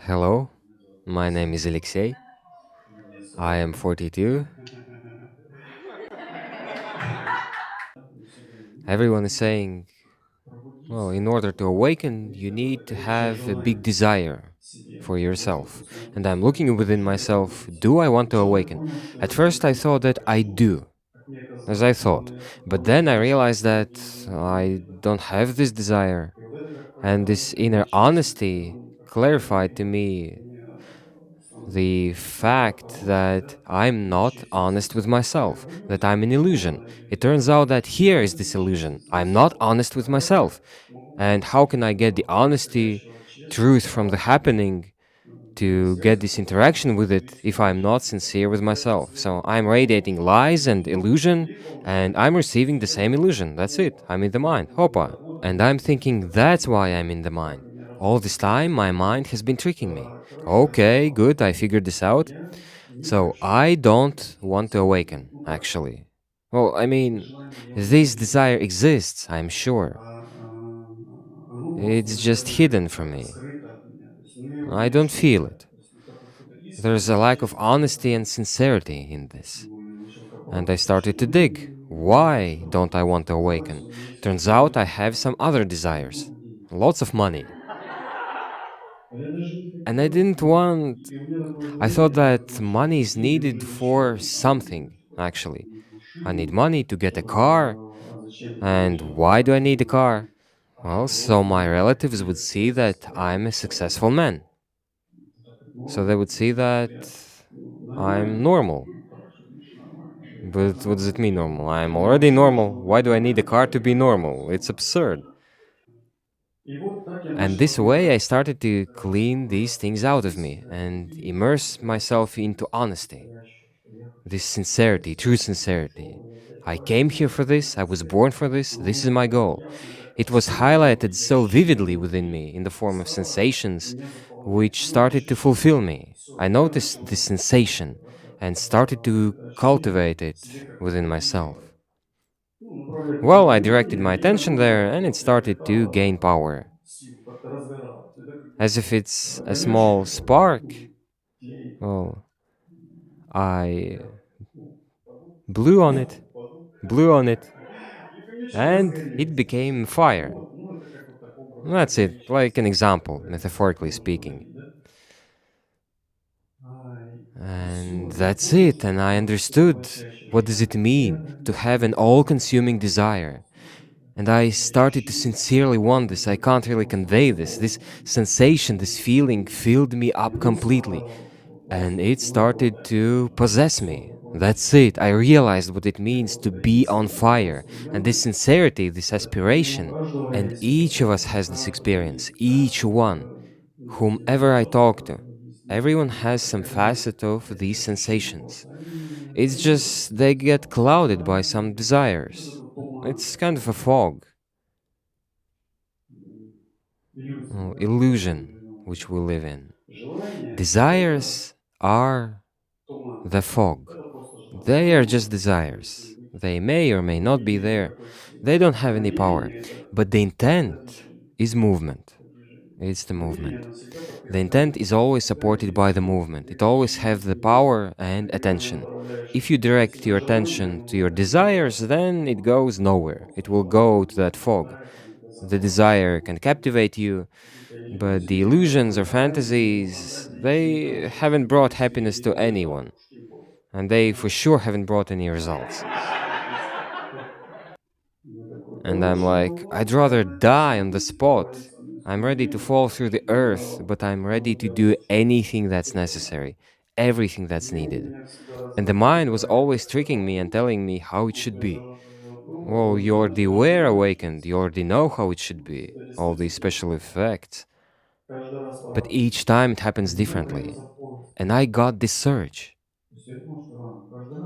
Hello, my name is Aleksey. I am 42. Everyone is saying, well, in order to awaken, you need to have a big desire for yourself. And I'm looking within myself, do I want to awaken? At first, I thought that I do, as I thought. But then I realized that I don't have this desire. And this inner honesty clarified to me the fact that I'm not honest with myself, that I'm an illusion. It turns out that here is this illusion. I'm not honest with myself. And how can I get the honesty, truth from the happening to get this interaction with it if I'm not sincere with myself? So I'm radiating lies and illusion, and I'm receiving the same illusion. That's it. I'm in the mind. Hopa. And I'm thinking that's why I'm in the mind. All this time, my mind has been tricking me. Okay, good, I figured this out. So I don't want to awaken, actually. Well, I mean, this desire exists, I'm sure. It's just hidden from me. I don't feel it. There's a lack of honesty and sincerity in this. And I started to dig. Why don't I want to awaken? Turns out I have some other desires. Lots of money. And I didn't want. I thought that money is needed for something, actually. I need money to get a car. And why do I need a car? Well, so my relatives would see that I'm a successful man. So they would see that I'm normal. But what does it mean, normal? I'm already normal. Why do I need a car to be normal? It's absurd. And this way, I started to clean these things out of me and immerse myself into honesty. This sincerity, true sincerity. I came here for this, I was born for this is my goal. It was highlighted so vividly within me in the form of sensations which started to fulfill me. I noticed this sensation and started to cultivate it within myself. Well, I directed my attention there and it started to gain power. As if it's a small spark. Well, I blew on it, blew on it, and it became fire. That's it, like an example, metaphorically speaking. And that's it, and I understood what does it mean to have an all-consuming desire. And I started to sincerely want this. I can't really convey this. This sensation, this feeling filled me up completely. And it started to possess me. That's it. I realized what it means to be on fire. And this sincerity, this aspiration. And each of us has this experience. Each one. Whomever I talk to. Everyone has some facet of these sensations. It's just they get clouded by some desires. It's kind of a fog, illusion which we live in. Desires are the fog. They are just desires. They may or may not be there. They don't have any power. But the intent is movement. It's the movement. The intent is always supported by the movement. It always has the power and attention. If you direct your attention to your desires, then it goes nowhere. It will go to that fog. The desire can captivate you, but the illusions or fantasies, they haven't brought happiness to anyone. And they for sure haven't brought any results. And I'm like, I'd rather die on the spot. I'm ready to fall through the earth, but I'm ready to do anything that's necessary, everything that's needed. And the mind was always tricking me and telling me how it should be. Well, you already were awakened, you already know how it should be, all these special effects. But each time it happens differently. And I got this surge.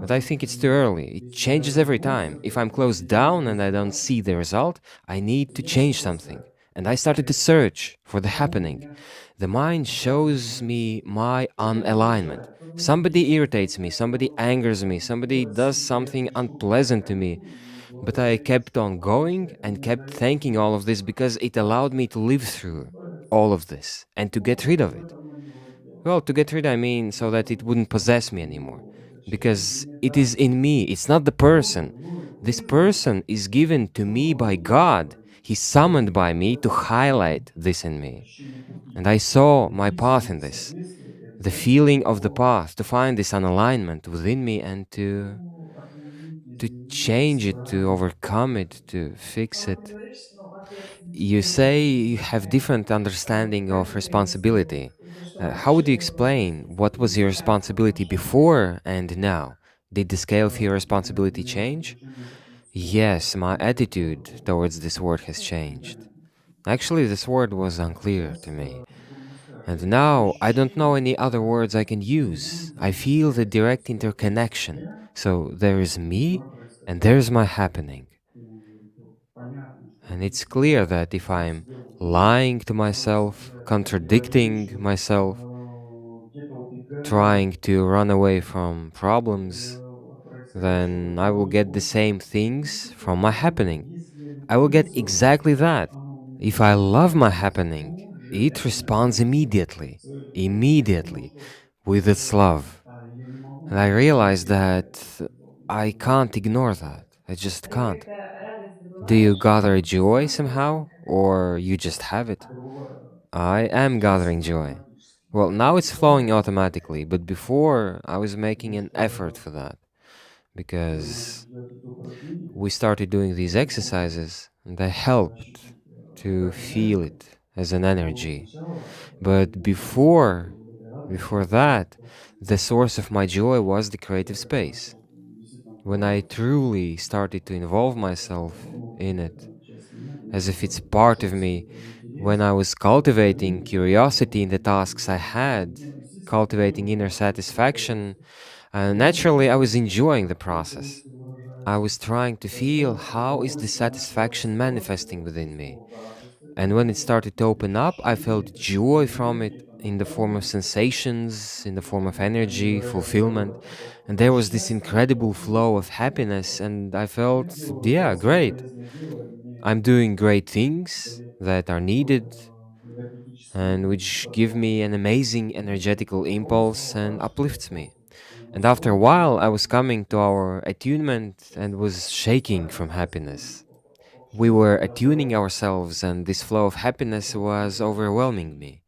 But I think it's too early. It changes every time. If I'm closed down and I don't see the result, I need to change something. And I started to search for the happening. The mind shows me my unalignment. Somebody irritates me, somebody angers me, somebody does something unpleasant to me. But I kept on going and kept thanking all of this because it allowed me to live through all of this and to get rid of it. Well, to get rid, I mean so that it wouldn't possess me anymore. Because it is in me, it's not the person. This person is given to me by God. He's summoned by me to highlight this in me. And I saw my path in this. The feeling of the path, to find this unalignment within me and to change it, to overcome it, to fix it. You say you have different understanding of responsibility. How would you explain what was your responsibility before and now? Did the scale of your responsibility change? Yes, my attitude towards this word has changed. Actually, this word was unclear to me. And now I don't know any other words I can use. I feel the direct interconnection. So there is me and there's my happening. And it's clear that if I'm lying to myself, contradicting myself, trying to run away from problems, then I will get the same things from my happening. I will get exactly that. If I love my happening, it responds immediately, with its love. And I realize that I can't ignore that. I just can't. Do you gather joy somehow, or you just have it? I am gathering joy. Well, now it's flowing automatically, but before I was making an effort for that because we started doing these exercises and they helped to feel it as an energy. But before that, the source of my joy was the creative space. When I truly started to involve myself in it, as if it's part of me, when I was cultivating curiosity in the tasks I had, cultivating inner satisfaction, naturally I was enjoying the process. I was trying to feel how is the satisfaction manifesting within me. And when it started to open up, I felt joy from it in the form of sensations, in the form of energy, fulfillment. And there was this incredible flow of happiness. And I felt, yeah, great. I'm doing great things that are needed and which give me an amazing energetical impulse and uplifts me. And after a while, I was coming to our attunement and was shaking from happiness. We were attuning ourselves, and this flow of happiness was overwhelming me.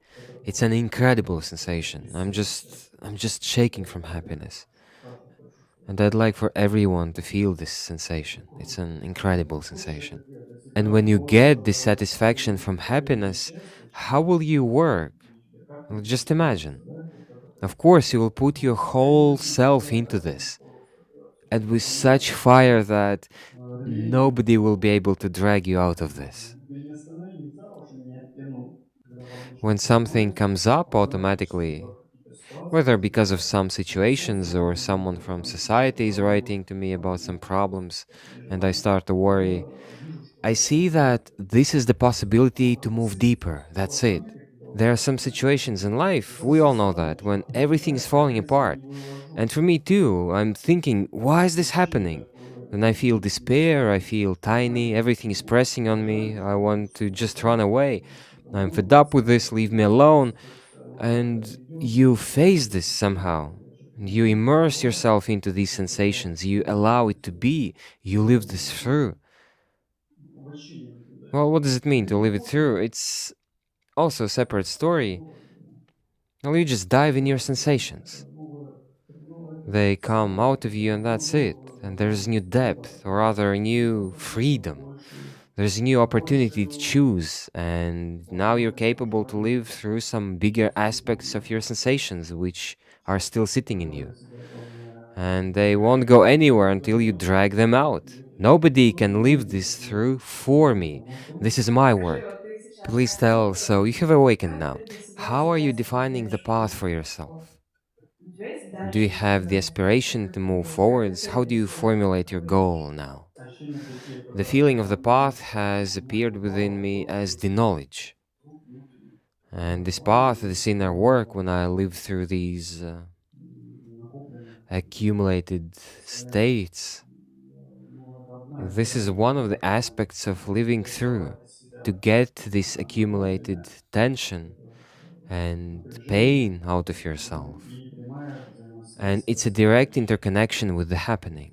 It's an incredible sensation. I'm just shaking from happiness. And I'd like for everyone to feel this sensation. It's an incredible sensation. And when you get this satisfaction from happiness, how will you work? Well, just imagine. Of course, you will put your whole self into this, and with such fire that nobody will be able to drag you out of this. When something comes up automatically, whether because of some situations or someone from society is writing to me about some problems, and I start to worry, I see that this is the possibility to move deeper. That's it. There are some situations in life, we all know that, when everything is falling apart. And for me too, I'm thinking, why is this happening? Then I feel despair, I feel tiny, everything is pressing on me, I want to just run away. I'm fed up with this, leave me alone. And you face this somehow. And you immerse yourself into these sensations, you allow it to be, you live this through. Well, what does it mean to live it through? It's also a separate story. Well, you just dive in your sensations. They come out of you and that's it. And there's new depth, or rather a new freedom. There's a new opportunity to choose, and now you're capable to live through some bigger aspects of your sensations which are still sitting in you. And they won't go anywhere until you drag them out. Nobody can live this through for me. This is my work. Please tell, so you have awakened now. How are you defining the path for yourself? Do you have the aspiration to move forwards? How do you formulate your goal now? The feeling of the path has appeared within me as the knowledge. And this path, this inner work, when I live through these accumulated states, this is one of the aspects of living through. To get this accumulated tension, and pain out of yourself. And it's a взаимосвязь direct interconnection with the happening.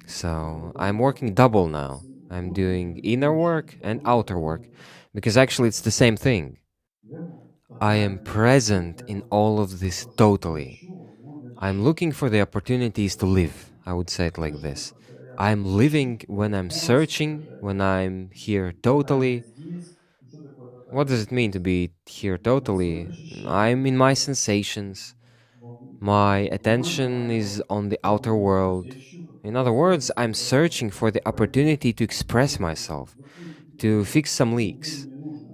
So I'm working double now. I'm doing inner work and outer work because actually it's the same thing. I am present in all of this totally. I'm looking for the opportunities to live. I would say it like this. I'm living when I'm searching, when I'm here totally. What does it mean to be here totally? I'm in my sensations. My attention is on the outer world. In other words, I'm searching for the opportunity to express myself, to fix some leaks,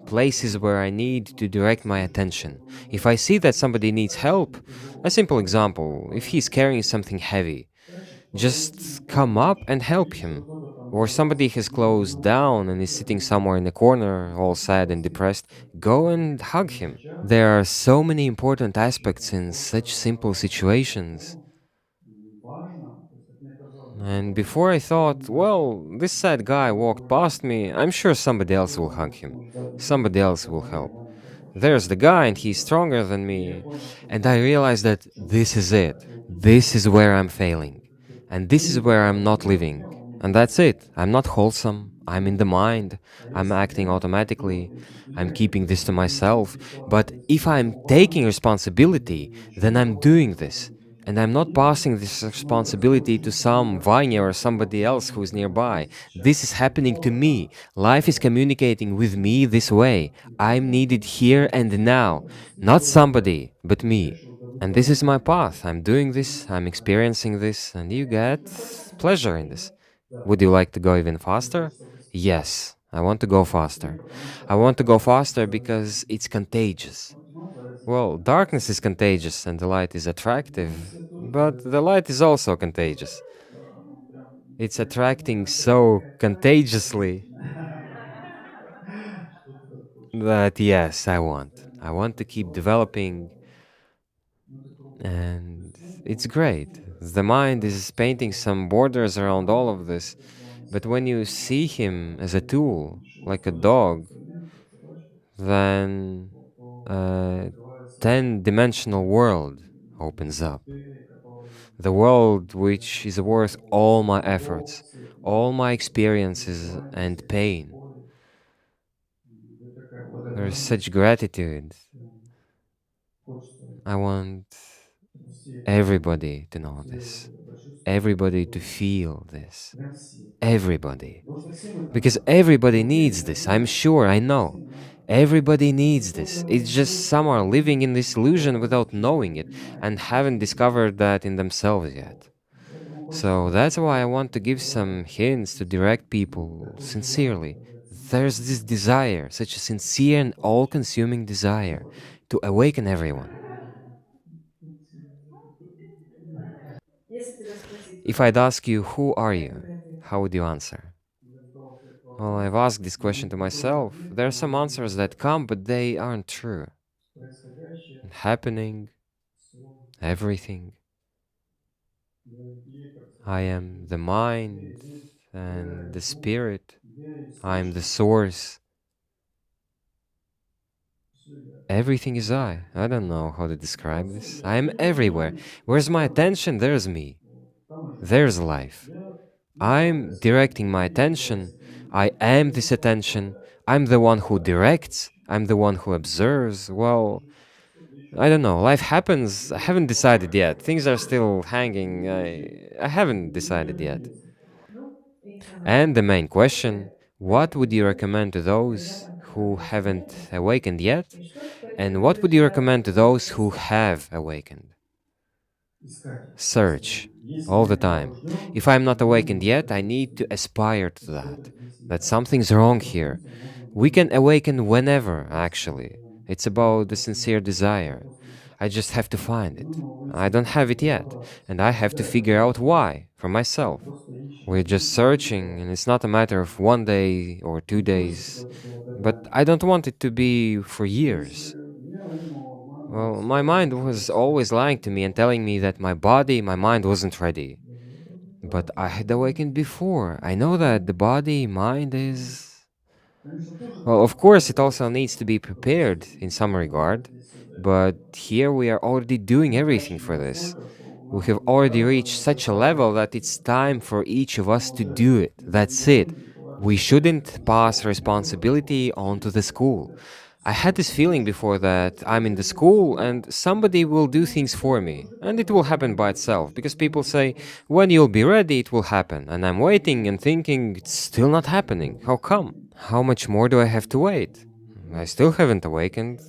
places where I need to direct my attention. If I see that somebody needs help, a simple example, if he's carrying something heavy, just come up and help him. Or somebody has closed down and is sitting somewhere in a corner, all sad and depressed, go and hug him. There are so many important aspects in such simple situations. And before I thought, well, this sad guy walked past me, I'm sure somebody else will hug him. Somebody else will help. There's the guy and he's stronger than me. And I realized that this is it. This is where I'm failing. And this is where I'm not living. And that's it. I'm not wholesome. I'm in the mind. I'm acting automatically. I'm keeping this to myself. But if I'm taking responsibility, then I'm doing this. And I'm not passing this responsibility to some Vanya or somebody else who's nearby. This is happening to me. Life is communicating with me this way. I'm needed here and now. Not somebody, but me. And this is my path. I'm doing this, I'm experiencing this, and you get pleasure in this. Would you like to go even faster? Yes, I want to go faster. I want to go faster because it's contagious. Well, darkness is contagious and the light is attractive, but the light is also contagious. It's attracting so contagiously that yes, I want. I want to keep developing, and it's great. The mind is painting some borders around all of this, but when you see him as a tool, like a dog, then a 10-dimensional world opens up. The world which is worth all my efforts, all my experiences and pain. There is such gratitude. I want everybody to know this, everybody to feel this, everybody. Because everybody needs this, I'm sure, I know. Everybody needs this. It's just some are living in this illusion without knowing it and haven't discovered that in themselves yet. So that's why I want to give some hints to direct people sincerely. There's this desire, such a sincere and all consuming desire, to awaken everyone. If I'd ask you, who are you? How would you answer? Well, I've asked this question to myself. There are some answers that come, but they aren't true. Happening, everything. I am the mind and the spirit. I am the source. Everything is I. I don't know how to describe this. I am everywhere. Where's my attention? There's me. There's life. I'm directing my attention. I am this attention. I'm the one who directs. I'm the one who observes. Well, I don't know. Life happens. I haven't decided yet. Things are still hanging. I haven't decided yet. And the main question, what would you recommend to those who haven't awakened yet? And what would you recommend to those who have awakened? Search all the time. If I'm not awakened yet, I need to aspire to that. That something's wrong here. We can awaken whenever, actually. It's about the sincere desire. I just have to find it. I don't have it yet, and I have to figure out why for myself. We're just searching, and it's not a matter of 1 day or 2 days, but I don't want it to be for years. Well, my mind was always lying to me and telling me that my body, my mind wasn't ready. But I had awakened before. I know that the body, mind is. Well, of course, it also needs to be prepared in some regard, but here we are already doing everything for this. We have already reached such a level that it's time for each of us to do it. That's it. We shouldn't pass responsibility on to the school. I had this feeling before that I'm in the school and somebody will do things for me, and it will happen by itself because people say, when you'll be ready, it will happen. And I'm waiting and thinking, it's still not happening. How come? How much more do I have to wait? I still haven't awakened.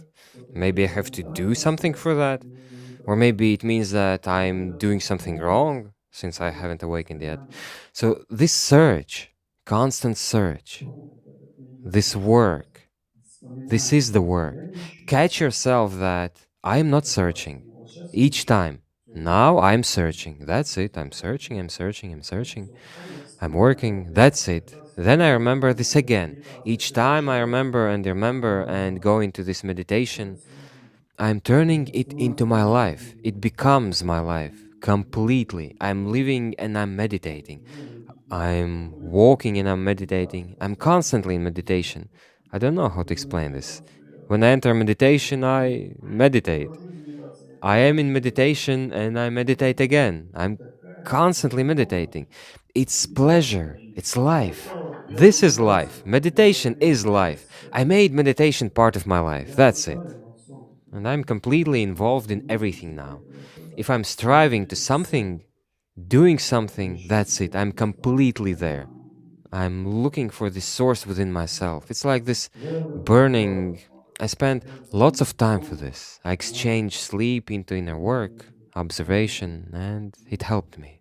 Maybe I have to do something for that. Or maybe it means that I'm doing something wrong since I haven't awakened yet. So, this search, constant search, this work, this is the work. Catch yourself that I am not searching each time. Now I'm searching. That's it. I'm searching, I'm searching, I'm searching. I'm working. That's it. Then I remember this again. Each time I remember and go into this meditation, I'm turning it into my life. It becomes my life completely. I'm living and I'm meditating. I'm walking and I'm meditating. I'm constantly in meditation. I don't know how to explain this. When I enter meditation, I meditate. I am in meditation and I meditate again. I'm constantly meditating. It's pleasure. It's life. This is life. Meditation is life. I made meditation part of my life. That's it. And I'm completely involved in everything now. If I'm striving to something, doing something, that's it. I'm completely there. I'm looking for this source within myself. It's like this burning. I spent lots of time for this. I exchanged sleep into inner work, observation, and it helped me.